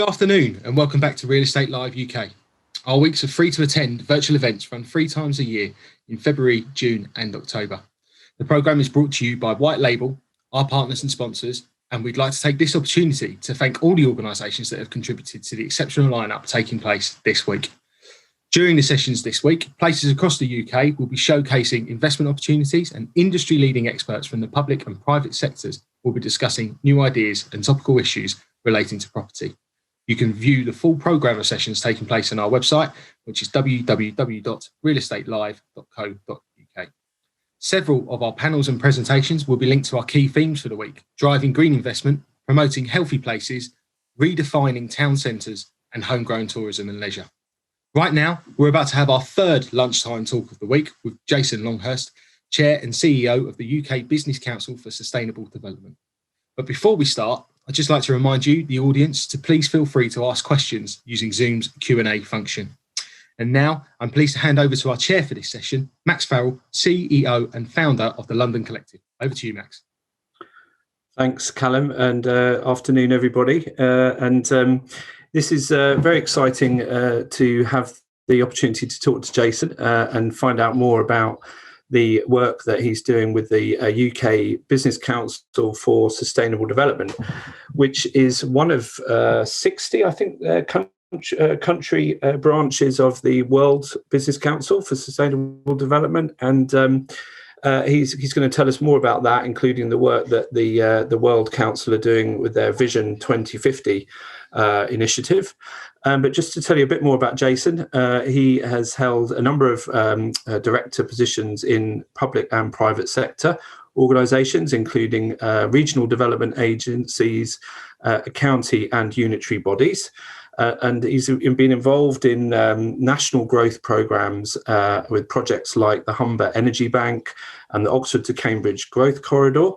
Good afternoon and welcome back to Real Estate Live UK. Our weeks of free to attend virtual events run 3 times a year in February, June and October. The programme is brought to you by White Label, our partners and sponsors, and we'd like to take this opportunity to thank all the organisations that have contributed to the exceptional lineup taking place this week. During the sessions this week, places across the UK will be showcasing investment opportunities, and industry-leading experts from the public and private sectors will be discussing new ideas and topical issues relating to property. You can view the full programme of sessions taking place on our website, which is www.realestatelive.co.uk. Several of our panels and presentations will be linked to our key themes for the week: driving green investment, promoting healthy places, redefining town centres, and homegrown tourism and leisure. Right now, we're about to have our third lunchtime talk of the week with Jason Longhurst, Chair and CEO of the UK Business Council for Sustainable Development. But before we start, I'd just like to remind you, the audience, to please feel free to ask questions using Zoom's Q&A function. And now I'm pleased to hand over to our chair for this session, Max Farrell, CEO and founder of the LDN Collective. Over to you, Max. Thanks, Callum, and afternoon, everybody. This is very exciting to have the opportunity to talk to Jason and find out more about the work that he's doing with the UK Business Council for Sustainable Development, which is one of 60, I think, country branches of the World Business Council for Sustainable Development. And he's going to tell us more about that, including the work that the World Council are doing with their Vision 2050 initiative. But just to tell you a bit more about Jason, he has held a number of director positions in public and private sector organisations, including regional development agencies, county and unitary bodies. And he's been involved in national growth programmes with projects like the Humber Energy Bank and the Oxford to Cambridge Growth Corridor.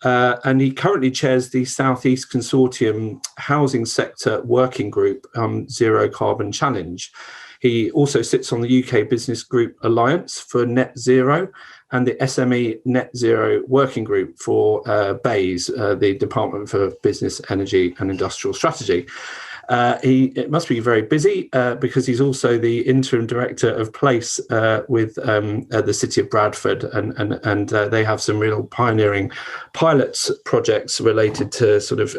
And he currently chairs the South East Consortium Housing Sector Working Group Zero Carbon Challenge. He also sits on the UK Business Group Alliance for Net Zero and the SME Net Zero Working Group for BEIS, the Department for Business, Energy and Industrial Strategy. It must be very busy because he's also the interim director of Place with the City of Bradford, and they have some real pioneering pilots projects related to sort of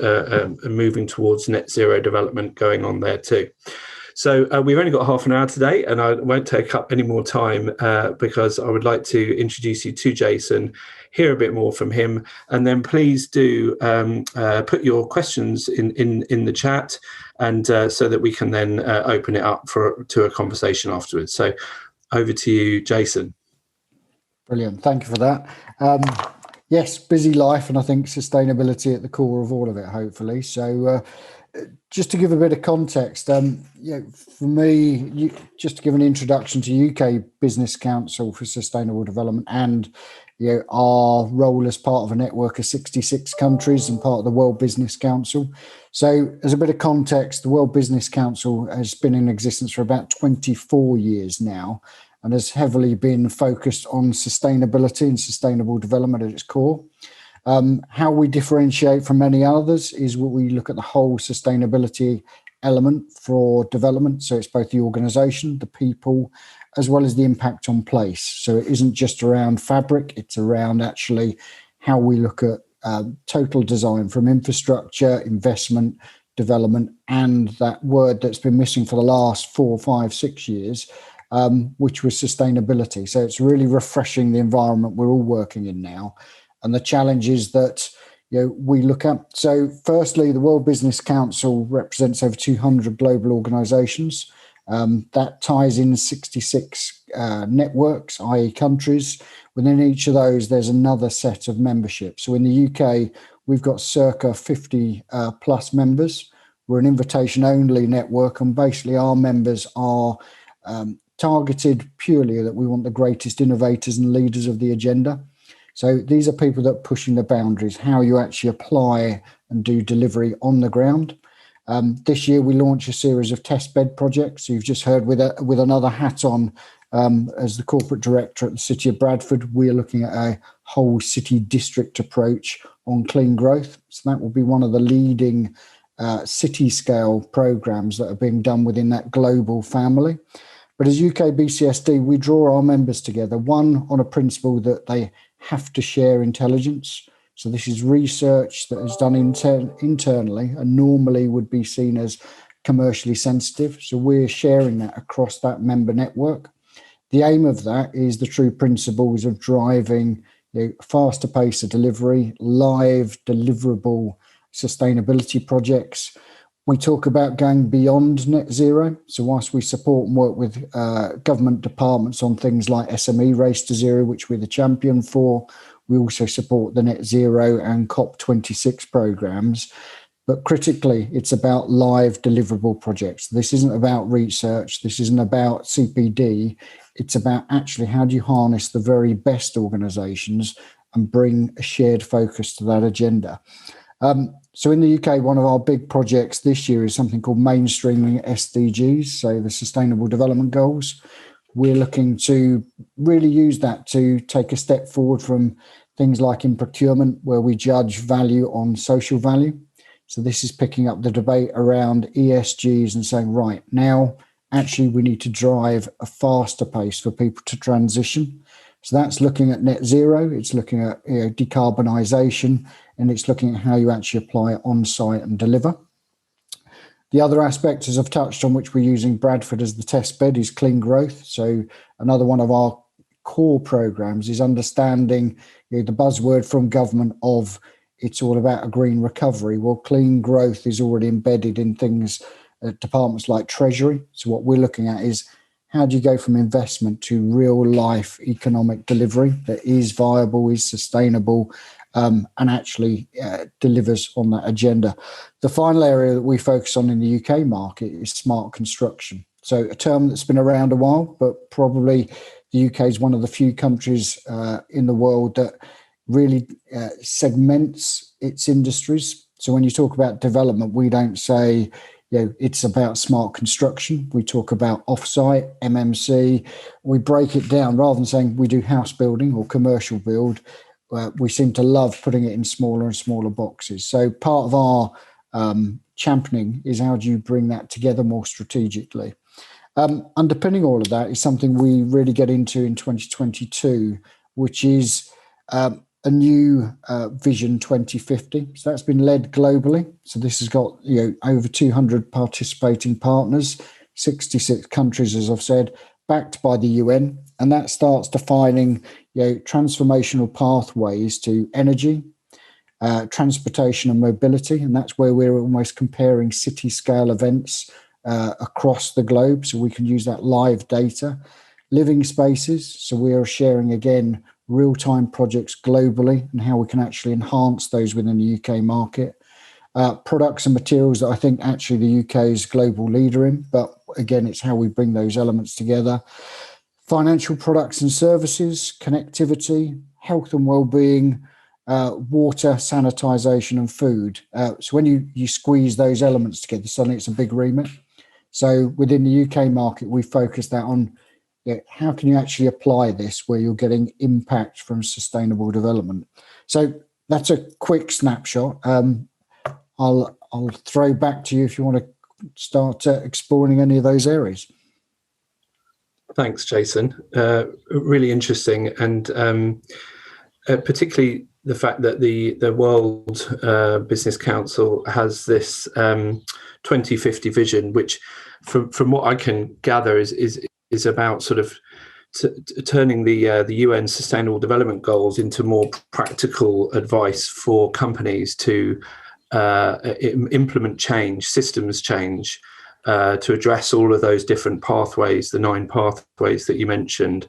moving towards net zero development going on there too. So we've only got half an hour today, and I won't take up any more time because I would like to introduce you to Jason, hear a bit more from him, and then please do put your questions in the chat, and so that we can then open it up to a conversation afterwards. So over to you, Jason. Brilliant. Thank you for that. Yes, busy life, and I think sustainability at the core of all of it, hopefully. So just to give a bit of context, for me, just to give an introduction to UK Business Council for Sustainable Development and our role as part of a network of 66 countries and part of the World Business Council. So as a bit of context, the World Business Council has been in existence for about 24 years now and has heavily been focused on sustainability and sustainable development at its core. How we differentiate from many others is what we look at the whole sustainability element for development. So it's both the organisation, the people, as well as the impact on place. So it isn't just around fabric, it's around actually how we look at total design from infrastructure, investment, development, and that word that's been missing for the last 4, 5, 6 years, which was sustainability. So it's really refreshing the environment we're all working in now and the challenges that we look at. So firstly, the World Business Council represents over 200 global organisations. That ties in 66 networks, i.e. countries. Within each of those, there's another set of membership. So in the UK, we've got circa 50 plus members. We're an invitation-only network, and basically our members are targeted purely that we want the greatest innovators and leaders of the agenda. So these are people that are pushing the boundaries, how you actually apply and do delivery on the ground. This year, we launched a series of test bed projects. You've just heard with another hat on as the corporate director at the City of Bradford. We're looking at a whole city district approach on clean growth. So that will be one of the leading city scale programs that are being done within that global family. But as UKBCSD, we draw our members together, one, on a principle that they have to share intelligence. So this is research that is done internally and normally would be seen as commercially sensitive. So we're sharing that across that member network. The aim of that is the true principles of driving faster pace of delivery, live deliverable sustainability projects. We talk about going beyond net zero. So whilst we support and work with government departments on things like SME Race to Zero, which we're the champion for, we also support the net zero and COP26 programs. But critically, it's about live deliverable projects. This isn't about research. This isn't about CPD. It's about actually how do you harness the very best organisations and bring a shared focus to that agenda. So in the UK, one of our big projects this year is something called mainstreaming SDGs, so the Sustainable Development Goals. We're looking to really use that to take a step forward from things like in procurement, where we judge value on social value. So this is picking up the debate around ESGs and saying, right, now actually we need to drive a faster pace for people to transition. So that's looking at net zero, it's looking at decarbonisation, and it's looking at how you actually apply it on site and deliver. The other aspect, as I've touched on, which we're using Bradford as the test bed, is clean growth. So another one of our core programs is understanding the buzzword from government of it's all about a green recovery. Well, clean growth is already embedded in things at departments like Treasury. So what we're looking at is how do you go from investment to real life economic delivery that is viable, is sustainable, and actually delivers on that agenda. The final area that we focus on in the UK market is smart construction. So a term that's been around a while, but probably the UK is one of the few countries in the world that really segments its industries. So when you talk about development, we don't say, it's about smart construction. We talk about offsite, MMC. We break it down rather than saying we do house building or commercial build. We seem to love putting it in smaller and smaller boxes. So part of our championing is how do you bring that together more strategically. Underpinning all of that is something we really get into in 2022, which is a new Vision 2050. So that's been led globally. So this has got over 200 participating partners, 66 countries, as I've said, backed by the UN, and that starts defining transformational pathways to energy, transportation and mobility, and that's where we're almost comparing city scale events across the globe, so we can use that live data. Living spaces, so we are sharing again real-time projects globally and how we can actually enhance those within the UK market. Products and materials that I think actually the UK is global leader in, but again, it's how we bring those elements together. Financial products and services, connectivity, health and well-being, water, sanitisation and food. So when you squeeze those elements together, suddenly it's a big remit. So within the UK market, we focus that on how can you actually apply this where you're getting impact from sustainable development. So that's a quick snapshot. I'll throw back to you if you want to start exploring any of those areas. Thanks, Jason. Really interesting, and particularly the fact that the World Business Council has this 2050 vision, which, from what I can gather, is about sort of turning the UN Sustainable Development Goals into more practical advice for companies to implement change, systems change, to address all of those different pathways, the 9 pathways that you mentioned.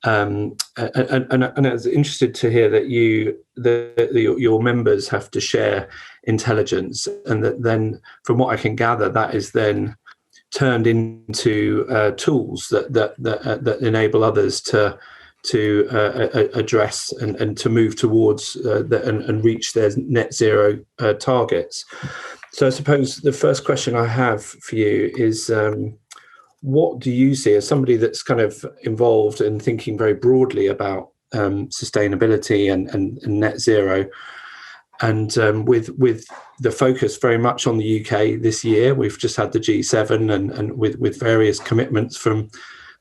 And I was interested to hear that your members have to share intelligence, and that then, from what I can gather, that is then turned into tools that enable others to address and to move towards and reach their net zero targets. So I suppose the first question I have for you is, what do you see as somebody that's kind of involved in thinking very broadly about sustainability and net zero? And with the focus very much on the UK this year, we've just had the G7 and with various commitments from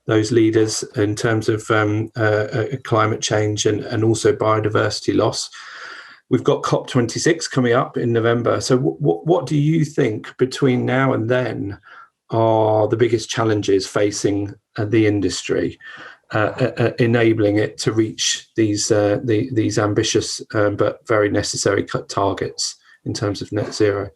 those leaders in terms of climate change and also biodiversity loss. We've got COP26 coming up in November. So what do you think between now and then are the biggest challenges facing the industry, enabling it to reach these ambitious but very necessary we in terms of net zero?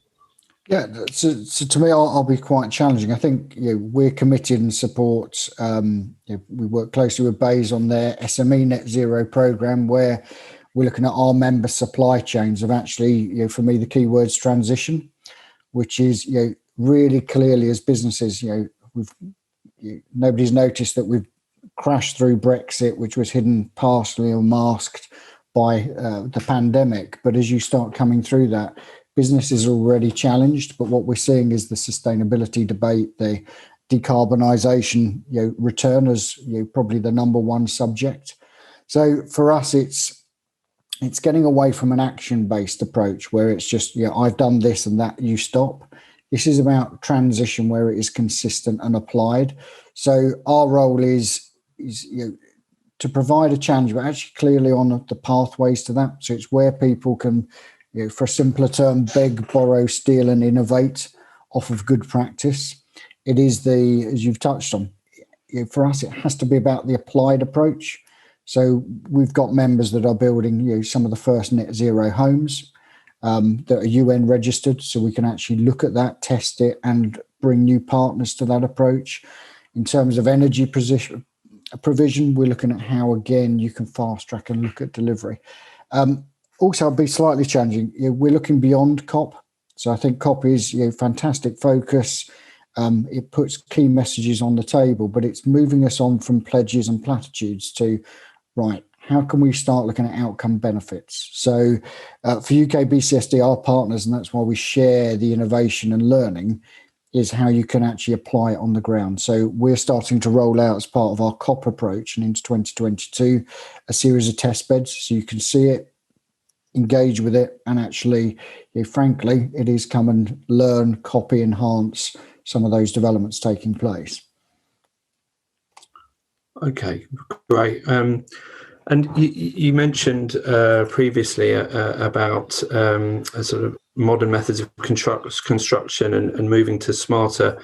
Yeah, so to me, I'll be quite challenging. I think we're committed and support. We work closely with BEIS on their SME net zero program, where we're looking at our member supply chains of actually, for me, the key word's transition, which is really clearly as businesses, nobody's noticed that we've crashed through Brexit, which was hidden partially or masked by the pandemic. But as you start coming through that, businesses are already challenged. But what we're seeing is the sustainability debate, the decarbonisation return as probably the number one subject. So for us, it's getting away from an action-based approach where it's just, I've done this and that, you stop. This is about transition where it is consistent and applied. So our role is to provide a challenge, but actually clearly on the pathways to that. So it's where people can, for a simpler term, beg, borrow, steal, and innovate off of good practice. It is as you've touched on, for us, it has to be about the applied approach. So we've got members that are building, some of the first net zero homes that are UN registered. So we can actually look at that, test it, and bring new partners to that approach. In terms of energy provision, we're looking at how, again, you can fast track and look at delivery. Also, I'll be slightly challenging. We're looking beyond COP. So I think COP is fantastic focus. It puts key messages on the table, but it's moving us on from pledges and platitudes to, right, how can we start looking at outcome benefits? So for UKBCSD, our partners, and that's why we share the innovation and learning, is how you can actually apply it on the ground. So we're starting to roll out, as part of our COP approach and into 2022, a series of test beds so you can see it, engage with it, and actually, frankly, it is come and learn, copy, enhance some of those developments taking place. Okay, great. And you mentioned previously about sort of modern methods of construction and moving to smarter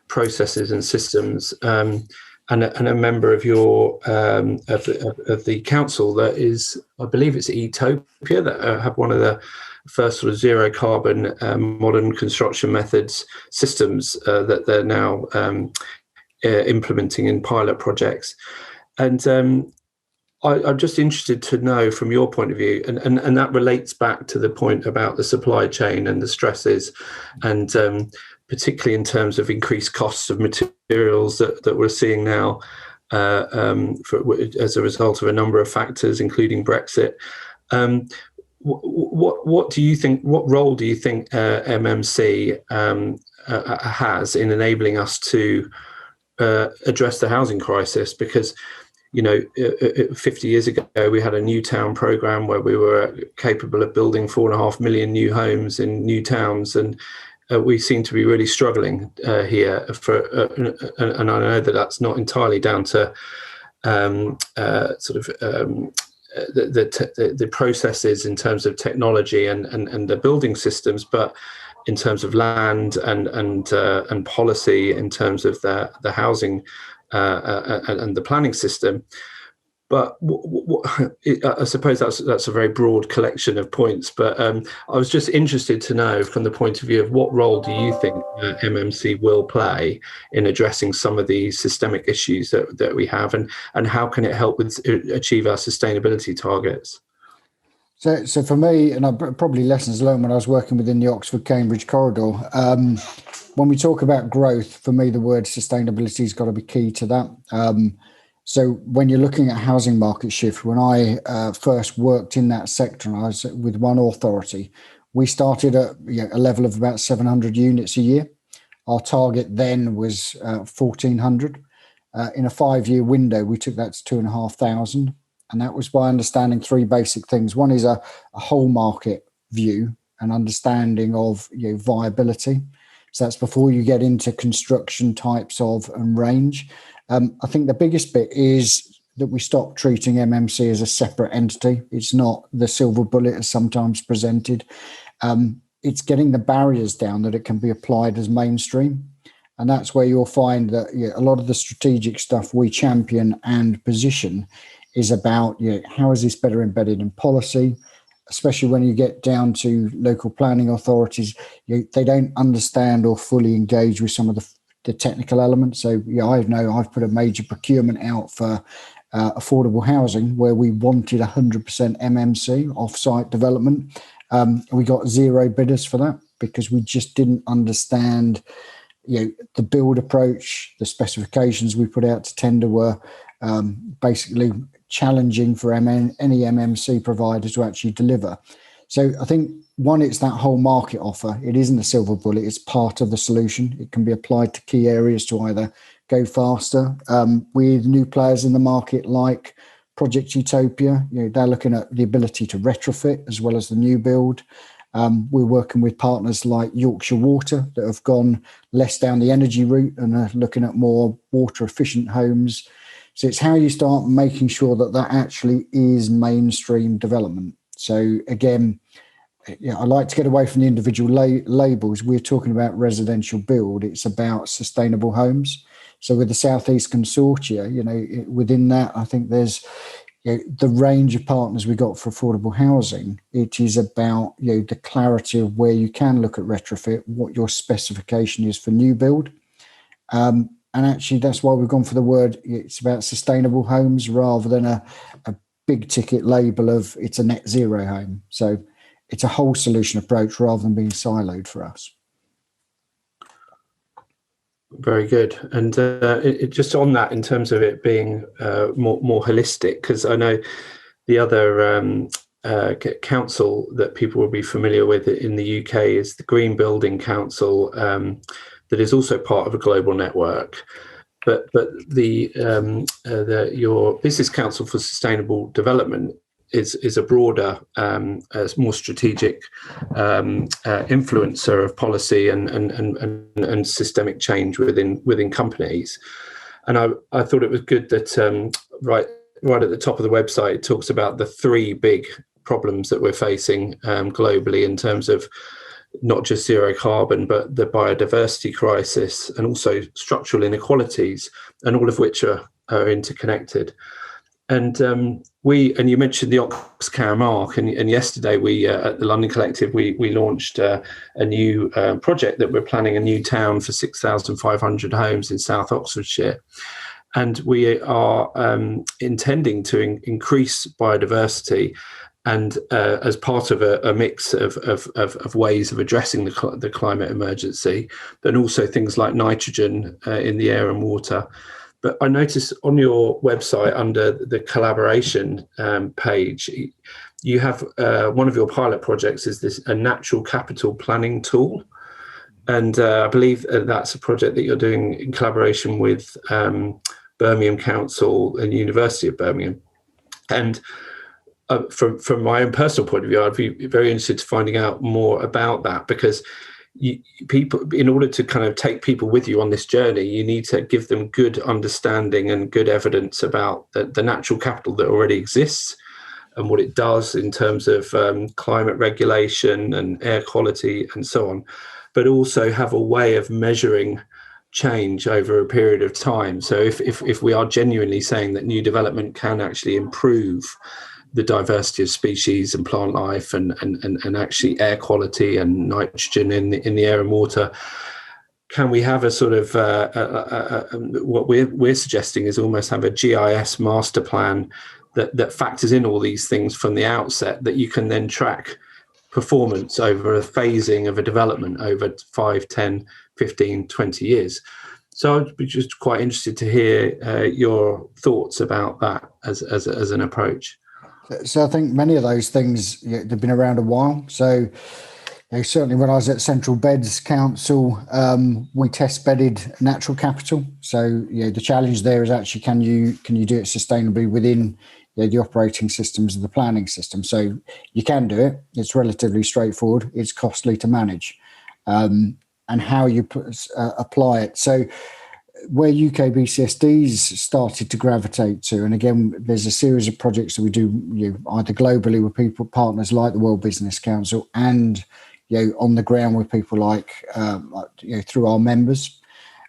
processes and systems. And a member of your of the council that is, I believe it's Etopia, that have one of the first sort of zero carbon modern construction methods systems that they're now implementing in pilot projects. And I'm just interested to know from your point of view, and that relates back to the point about the supply chain and the stresses, and particularly in terms of increased costs of materials that we're seeing now as a result of a number of factors, including Brexit. What do you think? What role do you think MMC has in enabling us to address the housing crisis? Because 50 years ago, we had a new town program where we were capable of building 4.5 million new homes in new towns, and we seem to be really struggling here. And I know that that's not entirely down to the processes in terms of technology and the building systems, but in terms of land and policy, in terms of the housing and the planning system. But I suppose that's a very broad collection of points. But I was just interested to know, from the point of view of what role do you think MMC will play in addressing some of the systemic issues that we have, and how can it help with achieve our sustainability targets? So for me, and I probably lessons learned when I was working within the Oxford-Cambridge corridor, when we talk about growth, for me, the word sustainability has got to be key to that. So when you're looking at housing market shift, when I first worked in that sector, and I was with one authority, we started at a level of about 700 units a year. Our target then was 1,400. In a 5-year window, we took that to 2,500. And that was by understanding three basic things. One is a whole market view and understanding of viability. So that's before you get into construction types of and range. I think the biggest bit is that we stop treating MMC as a separate entity. It's not the silver bullet as sometimes presented. It's getting the barriers down that it can be applied as mainstream. And that's where you'll find that a lot of the strategic stuff we champion and position is about how is this better embedded in policy, especially when you get down to local planning authorities. They don't understand or fully engage with some of the technical elements. So I know I've put a major procurement out for affordable housing where we wanted 100% MMC off-site development. We got 0 bidders for that because we just didn't understand the build approach. The specifications we put out to tender were basically challenging for any MMC provider to actually deliver. So I think, one, it's that whole market offer. It isn't a silver bullet. It's part of the solution. It can be applied to key areas to either go faster with new players in the market like Project Utopia. They're looking at the ability to retrofit as well as the new build. We're working with partners like Yorkshire Water that have gone less down the energy route and are looking at more water efficient homes. So it's how you start making sure that actually is mainstream development. So again, I like to get away from the individual labels. We're talking about residential build. It's about sustainable homes. So with the South East Consortia, within that, I think there's the range of partners we got for affordable housing. It is about the clarity of where you can look at retrofit, what your specification is for new build. And actually, that's why we've gone for the word. It's about sustainable homes rather than a big ticket label of it's a net zero home. So it's a whole solution approach rather than being siloed for us. Very good. And just on that, in terms of it being more holistic, because I know the other council that people will be familiar with in the UK is the Green Building Council, that is also part of a global network. But your Business Council for Sustainable Development is a broader, more strategic influencer of policy and systemic change within companies. And I thought it was good that right at the top of the website it talks about the 3 big problems that we're facing globally in terms of not just zero carbon, but the biodiversity crisis and also structural inequalities, and all of which are interconnected. And you mentioned the Ox Care mark, and yesterday we at the LDN Collective we launched a new project that we're planning a new town for 6,500 homes in South Oxfordshire, and we are intending to increase biodiversity. And as part of a mix of ways of addressing the climate emergency, but also things like nitrogen in the air and water. But I noticed on your website under the collaboration page, you have one of your pilot projects is a natural capital planning tool. And I believe that's a project that you're doing in collaboration with Birmingham Council and University of Birmingham. And from my own personal point of view, I'd be very interested to finding out more about that, because people, in order to kind of take people with you on this journey, you need to give them good understanding and good evidence about the natural capital that already exists and what it does in terms of climate regulation and air quality and so on, but also have a way of measuring change over a period of time. So if we are genuinely saying that new development can actually improve the diversity of species and plant life and actually air quality and nitrogen in the air and water, can we have a sort of what we're suggesting is almost have a GIS master plan that factors in all these things from the outset, that you can then track performance over a phasing of a development over 5, 10, 15, 20 years. So I'd be just quite interested to hear your thoughts about that as an approach. So I think many of those things, they've been around a while. So certainly when I was at Central Beds Council, we test bedded natural capital. So the challenge there is actually can you do it sustainably within the operating systems and the planning system. So you can do it. It's relatively straightforward. It's costly to manage, and how you apply it. So where UKBCSD's started to gravitate to, and again, there's a series of projects that we do, either globally with people, partners like the World Business Council, and on the ground with people like through our members.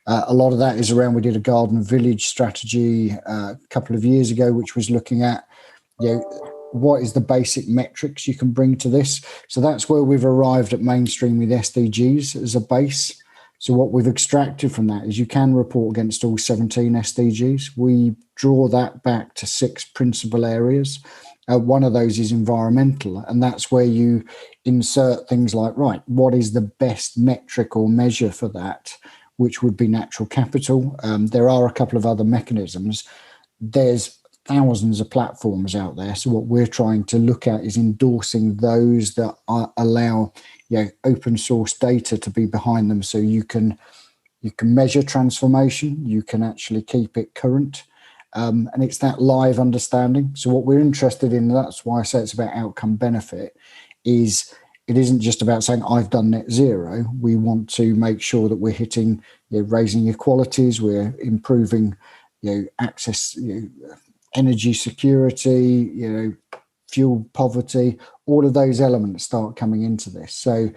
A lot of that is around. We did a garden village strategy a couple of years ago, which was looking at what is the basic metrics you can bring to this. So that's where we've arrived at mainstreaming the SDGs as a base. So what we've extracted from that is you can report against all 17 SDGs. We draw that back to 6 principal areas. One of those is environmental, and that's where you insert things like, right, what is the best metric or measure for that, which would be natural capital. There are a couple of other mechanisms. There's thousands of platforms out there. So what we're trying to look at is endorsing those that allow open source data to be behind them, so you can measure transformation, you can actually keep it current, and it's that live understanding. So what we're interested in, that's why I say it's about outcome benefit, is it isn't just about saying I've done net zero. We want to make sure that we're hitting raising equalities, we're improving access, energy security, fuel poverty, all of those elements start coming into this. So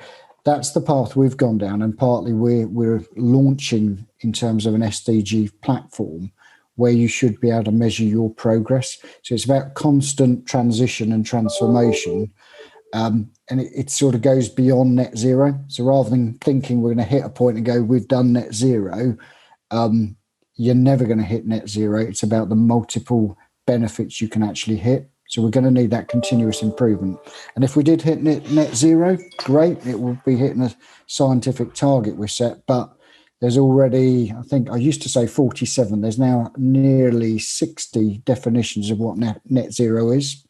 that's the path we've gone down, and partly we're launching in terms of an SDG platform where you should be able to measure your progress. So it's about constant transition and transformation, and it sort of goes beyond net zero. So rather than thinking we're going to hit a point and go, we've done net zero, you're never going to hit net zero. It's about the multiple benefits you can actually hit. So we're going to need that continuous improvement. And if we did hit net zero, great, it will be hitting a scientific target we set. But there's already, I think I used to say 47, there's now nearly 60 definitions of what net zero is.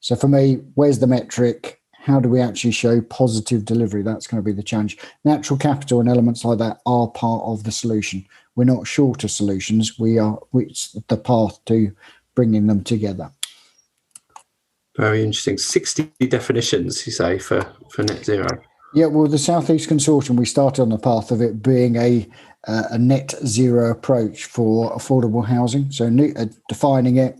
So for me, where's the metric? How do we actually show positive delivery? That's going to be the challenge. Natural capital and elements like that are part of the solution. We're not short of solutions. It's the path to bringing them together. Very interesting. 60 definitions, you say, for net zero? Yeah, well, the Southeast Consortium, we started on the path of it being a net zero approach for affordable housing. So defining it,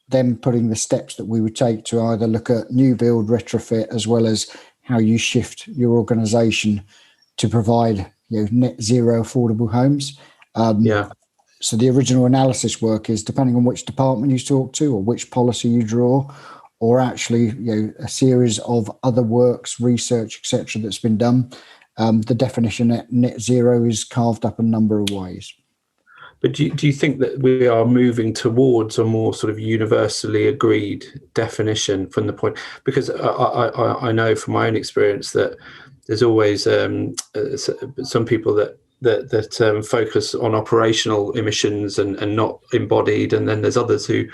then putting the steps that we would take to either look at new build, retrofit, as well as how you shift your organisation to provide net zero affordable homes. So the original analysis work is depending on which department you talk to or which policy you draw, or actually a series of other works, research, etc. that's been done. The definition of net zero is carved up a number of ways. But do you think that we are moving towards a more sort of universally agreed definition from the point? Because I know from my own experience that there's always some people that focus on operational emissions and not embodied, and then there's others who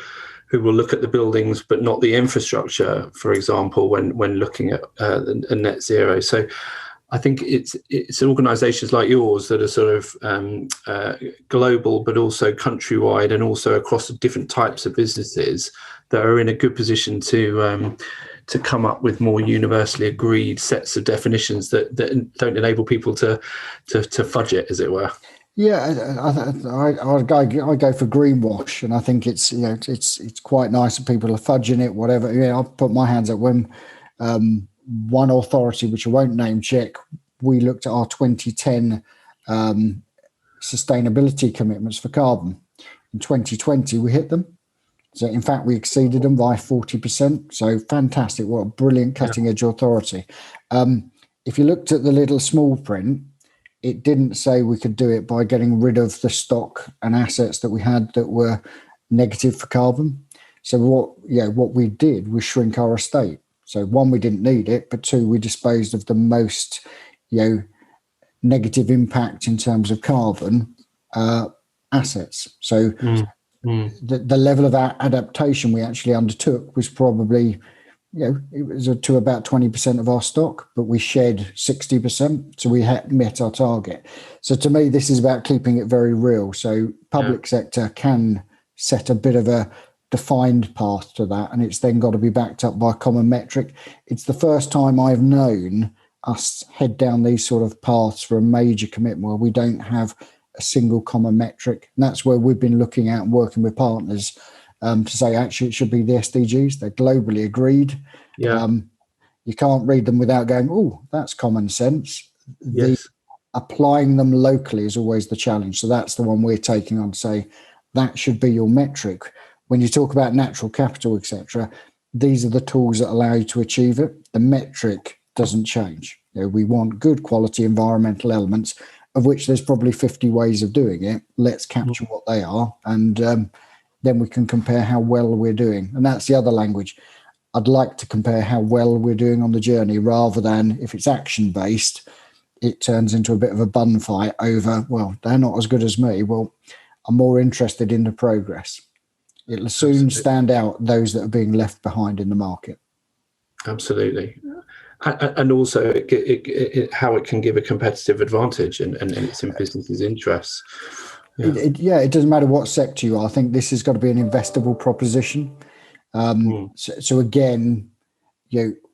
will look at the buildings but not the infrastructure, for example, when looking at a net zero. So I think it's organisations like yours that are sort of global, but also countrywide, and also across different types of businesses that are in a good position to come up with more universally agreed sets of definitions that don't enable people to fudge it, as it were. Yeah, I go for greenwash, and I think it's it's quite nice that people are fudging it, whatever. I'll put my hands up when one authority, which I won't name check, we looked at our 2010 sustainability commitments for carbon. In 2020, we hit them. So in fact, we exceeded them by 40%. So fantastic. What a brilliant cutting edge authority. If you looked at the little small print, it didn't say we could do it by getting rid of the stock and assets that we had that were negative for carbon. So what we did was shrink our estate. So one, we didn't need it, but two, we disposed of the most, negative impact in terms of carbon assets. So the level of adaptation we actually undertook was probably, it was to about 20% of our stock, but we shed 60%. So we met our target. So to me, this is about keeping it very real. So public sector can set a bit of a defined path to that, and it's then got to be backed up by a common metric. It's the first time I've known us head down these sort of paths for a major commitment where we don't have a single common metric. And that's where we've been looking at and working with partners to say, actually, it should be the SDGs. They're globally agreed. Yeah. You can't read them without going, oh, that's common sense. Yes. Applying them locally is always the challenge. So that's the one we're taking on to say, that should be your metric. When you talk about natural capital, etc., these are the tools that allow you to achieve it. The metric doesn't change. We want good quality environmental elements, of which there's probably 50 ways of doing it. Let's capture what they are, and then we can compare how well we're doing. And that's the other language. I'd like to compare how well we're doing on the journey, rather than, if it's action-based, it turns into a bit of a bun fight over, well, they're not as good as me. Well, I'm more interested in the progress. It'll soon stand out those that are being left behind in the market. Absolutely. And also how it can give a competitive advantage, and it's in businesses' interests. Yeah. It doesn't matter what sector you are. I think this has got to be an investable proposition. So again,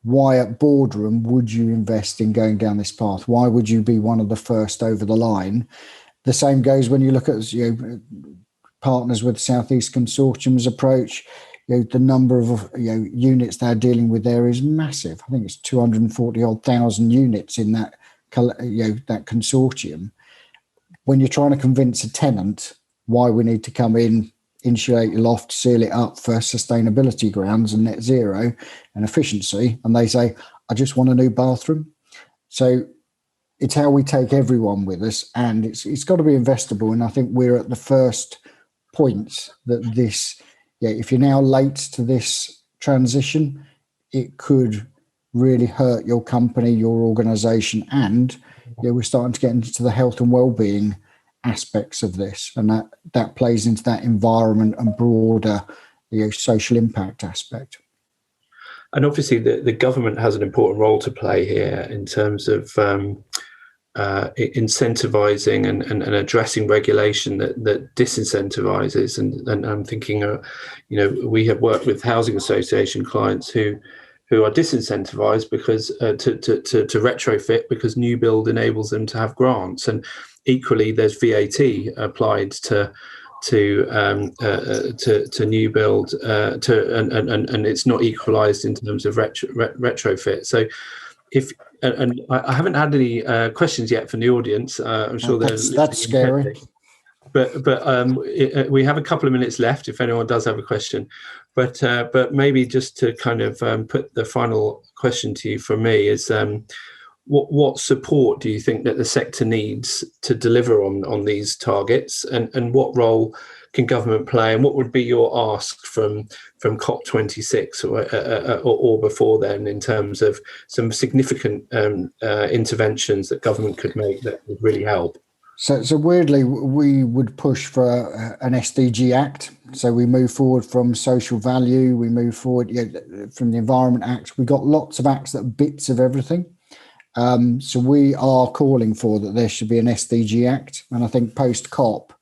why at Boardroom would you invest in going down this path? Why would you be one of the first over the line? The same goes when you look at partners with South East Consortium's approach. The number of units they're dealing with there is massive. I think it's 240,000 units in that that consortium. When you're trying to convince a tenant why we need to come in, insulate your loft, seal it up for sustainability grounds and net zero and efficiency, and they say, I just want a new bathroom. So it's how we take everyone with us, and it's got to be investable. And I think we're at the first point that this, if you're now late to this transition, it could really hurt your company, your organisation, and we're starting to get into the health and well-being aspects of this, and that plays into that environment and broader social impact aspect. And obviously the government has an important role to play here in terms of incentivizing and addressing regulation that disincentivizes. And I'm thinking, we have worked with housing association clients who are disincentivized because to retrofit, because new build enables them to have grants, and equally there's VAT applied to new build and it's not equalized in terms of retrofit. So and I haven't had any questions yet from the audience. I'm sure that's scary. But we have a couple of minutes left if anyone does have a question. But maybe just to kind of put the final question to you from me is, what support do you think that the sector needs to deliver on these targets, and what role can government play, and what would be your ask from COP26 or before then, in terms of some significant interventions that government could make that would really help? So weirdly, we would push for an SDG Act. So we move forward from social value, we move forward from the Environment Act. We got lots of acts that are bits of everything. So we are calling for that there should be an SDG Act. And I think post-COP,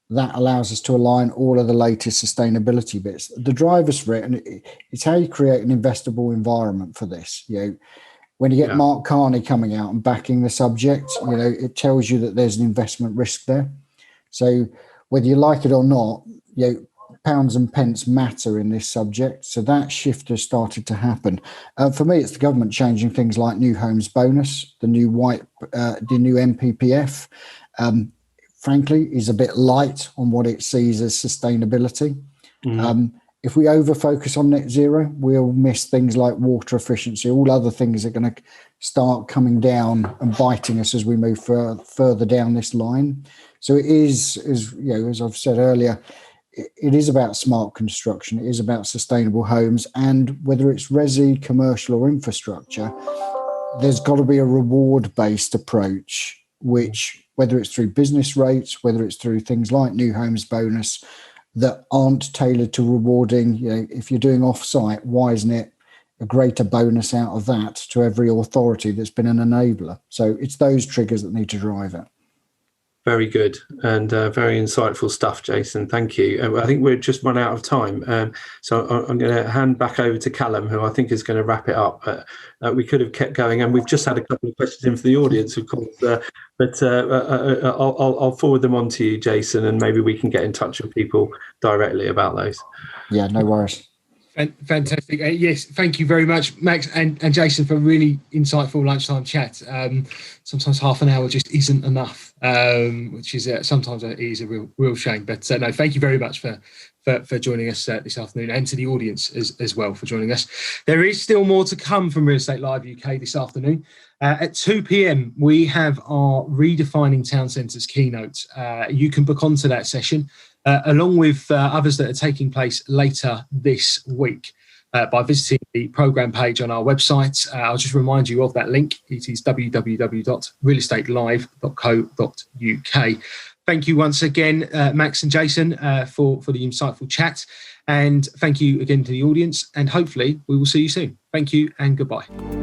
that allows us to align all of the latest sustainability bits. The drivers for it, and it's how you create an investable environment for this. When you get Mark Carney coming out and backing the subject, it tells you that there's an investment risk there. So whether you like it or not, pounds and pence matter in this subject. So that shift has started to happen. For me, it's the government changing things like new homes bonus, the new MPPF. Frankly, is a bit light on what it sees as sustainability. If we over-focus on net zero, we'll miss things like water efficiency. All other things are going to start coming down and biting us as we move further down this line. So it is, as I've said earlier, it is about smart construction. It is about sustainable homes. And whether it's resi, commercial or infrastructure, there's got to be a reward-based approach, which, whether it's through business rates, whether it's through things like new homes bonus, that aren't tailored to rewarding, if you're doing off-site, why isn't it a greater bonus out of that to every authority that's been an enabler? So it's those triggers that need to drive it. Very good and very insightful stuff, Jason. Thank you. I think we're just run out of time. So I'm going to hand back over to Callum, who I think is going to wrap it up. We could have kept going, and we've just had a couple of questions in for the audience, of course. But I'll forward them on to you, Jason, and maybe we can get in touch with people directly about those. Yeah, no worries. Fantastic. Yes, thank you very much, Max and Jason, for a really insightful lunchtime chat. Sometimes half an hour just isn't enough, which is sometimes it is a real shame. But no, thank you very much for joining us this afternoon, and to the audience as well for joining us. There is still more to come from Real Estate Live UK this afternoon. At 2 p.m, we have our Redefining Town Centres keynote. You can book onto that session, along with others that are taking place later this week, by visiting the programme page on our website. I'll just remind you of that link. It is www.realestatelive.co.uk. Thank you once again, Max and Jason, for the insightful chat. And thank you again to the audience. And hopefully we will see you soon. Thank you and goodbye.